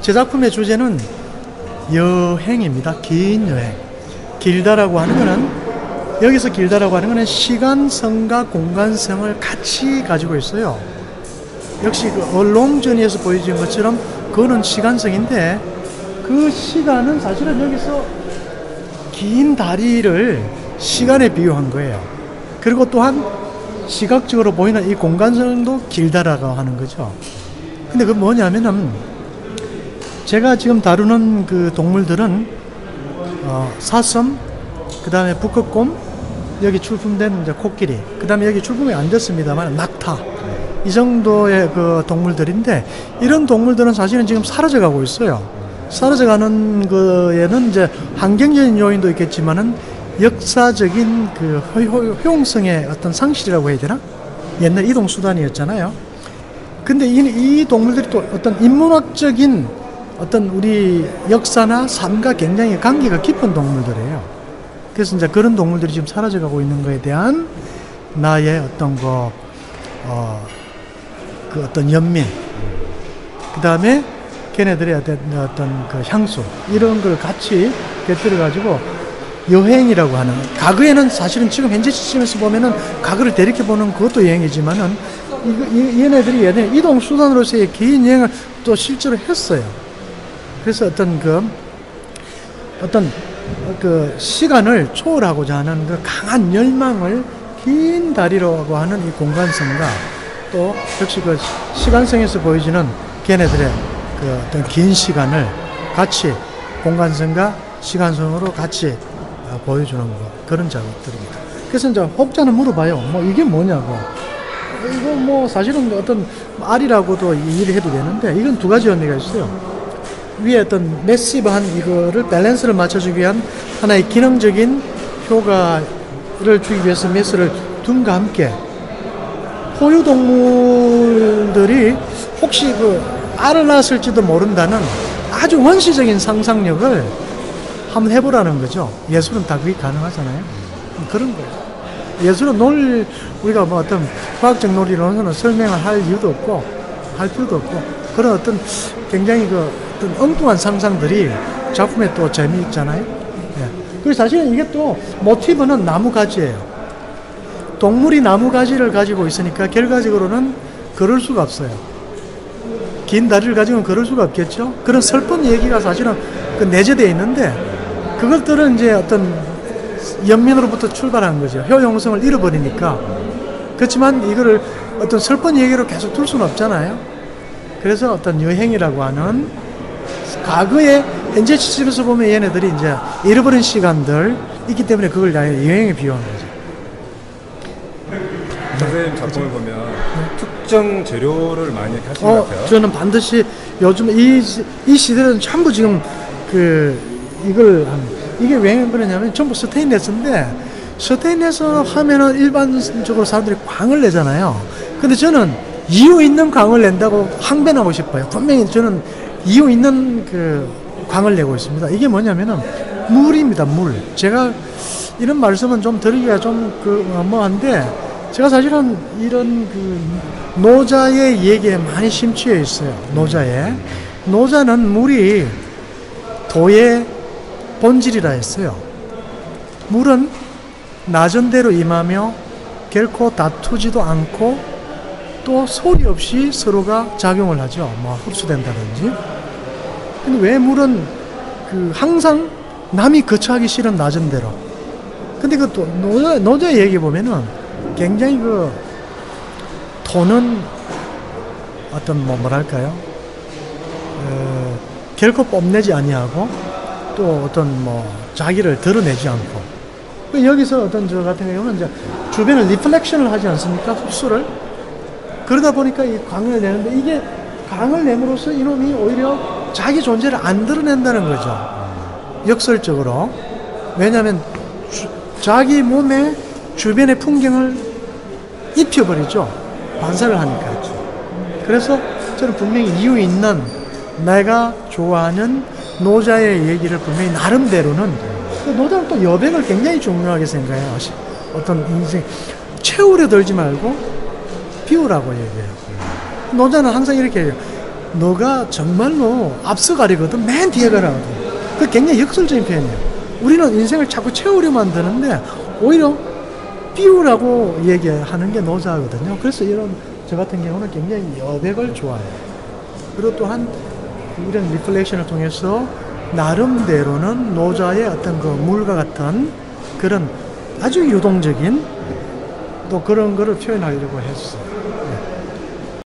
제 작품의 주제는 여행입니다. 긴 여행. 길다라고 하는 거는, 여기서 길다라고 하는 거는 시간성과 공간성을 같이 가지고 있어요. 역시 그 얼롱저니에서 보여진 것처럼 그거는 시간성인데, 그 시간은 사실은 여기서 긴 다리를 시간에 비유한 거예요. 그리고 또한 시각적으로 보이는 이 공간성도 길다라고 하는 거죠. 근데 그 뭐냐면은, 제가 지금 다루는 그 동물들은 사슴, 그 다음에 북극곰, 여기 출품된 이제 코끼리, 그 다음에 여기 출품이 안 됐습니다만 낙타, 이 정도의 그 동물들인데, 이런 동물들은 사실은 지금 사라져가고 있어요. 사라져가는 거에는 이제 환경적인 요인도 있겠지만은 역사적인 그 효용성의 어떤 상실이라고 해야 되나? 옛날 이동 수단이었잖아요. 근데 이 동물들이 또 어떤 인문학적인 어떤 우리 역사나 삶과 굉장히 관계가 깊은 동물들이에요. 그래서 이제 그런 동물들이 지금 사라져가고 있는 거에 대한 나의 어떤 그 어떤 연민, 그 다음에 걔네들의 어떤 그 향수, 이런 걸 같이 곁들여가지고 여행이라고 하는, 과거에는 사실은 지금 현재 시점에서 보면은 과거를 되돌이켜보는 그것도 여행이지만은, 얘네들이 예전에 이동수단으로서의 긴 여행을 또 실제로 했어요. 그래서 어떤 그 시간을 초월하고자 하는 그 강한 열망을 긴 다리라고 하는 이 공간성과, 또 역시 그 시간성에서 보여지는 걔네들의 그 어떤 긴 시간을 같이 공간성과 시간성으로 같이 보여주는 거, 그런 작업들입니다. 그래서 이제 혹자는 물어봐요. 뭐 이게 뭐냐고. 이거 뭐 사실은 어떤 알이라고도 이해를 해도 되는데, 이건 두 가지 의미가 있어요. 위에 어떤 매시브한 이거를 밸런스를 맞춰주기 위한 하나의 기능적인 효과를 주기 위해서 매스를 둔과 함께, 포유동물들이 혹시 그 알을 낳았을지도 모른다는 아주 원시적인 상상력을 한번 해보라는 거죠. 예술은 다 그게 가능하잖아요. 그런 거예요. 예술은 우리가 뭐 어떤 과학적 논리로는 설명을 할 이유도 없고, 할 필요도 없고, 그런 어떤 굉장히 그 어떤 엉뚱한 상상들이 작품에 또 재미있잖아요. 예. 그리고 사실은 이게 또 모티브는 나무가지예요. 동물이 나무가지를 가지고 있으니까 결과적으로는 걸을 수가 없어요. 긴 다리를 가지고는 걸을 수가 없겠죠. 그런 슬픈 얘기가 사실은 그 내재되어 있는데, 그것들은 이제 어떤 연민으로부터 출발한 거죠. 효용성을 잃어버리니까. 그렇지만 이거를 어떤 슬픈 얘기로 계속 둘 수는 없잖아요. 그래서 어떤 여행이라고 하는, 과거에 현재 시점에서 보면 얘네들이 이제 잃어버린 시간들 있기 때문에 그걸 여행에 비유한 거죠. 선생님 작품을 보면 특정 재료를 많이 하시는 것 같아요. 저는 반드시 요즘 이 시대는 전부 지금 이게 왜 그러냐면 전부 스테인레스인데, 스테인레스 하면은 일반적으로 사람들이 광을 내잖아요. 근데 저는 이유 있는 광을 낸다고 항변하고 싶어요. 분명히 저는 이유 있는 그 광을 내고 있습니다. 이게 뭐냐면은 물입니다. 물. 제가 이런 말씀은 좀 드리기가 좀 뭐한데, 제가 사실은 이런 그 노자의 얘기에 많이 심취해 있어요. 노자는 물이 도의 본질이라 했어요. 물은 나전대로 임하며 결코 다투지도 않고, 또 소리 없이 서로가 작용을 하죠. 뭐 흡수된다든지. 근데 왜 물은 항상 남이 거처하기 싫은 나전대로. 근데 그 또 노자의 얘기 보면은 굉장히 토는 어떤 뭐랄까요? 결코 뽐내지 아니하고, 또 어떤 자기를 드러내지 않고. 여기서 어떤 저 같은 경우는 이제 주변을 리플렉션을 하지 않습니까? 흡수를. 그러다 보니까 이 광을 내는데, 이게 광을 내므로써 이놈이 오히려 자기 존재를 안 드러낸다는 거죠. 역설적으로. 왜냐하면 자기 몸에 주변의 풍경을 입혀버리죠. 반사를 하니까. 그래서 저는 분명히 이유 있는, 내가 좋아하는 노자의 얘기를 분명히 나름대로는, 노자는 또 여백을 굉장히 중요하게 생각해요. 어떤 인생 채우려 들지 말고 비우라고 얘기해요. 노자는 항상 이렇게 해요. 너가 정말로 앞서가려거든 맨 뒤에 가라거든. 그 굉장히 역설적인 표현이에요. 우리는 인생을 자꾸 채우려만 드는데 오히려 비우라고 얘기하는 게 노자거든요. 그래서 저 같은 경우는 굉장히 여백을 좋아해요. 그리고 또한 이런 리플렉션을 통해서 나름대로는 노자의 어떤 그 물과 같은 그런 아주 유동적인 또 그런 거를 표현하려고 했어요.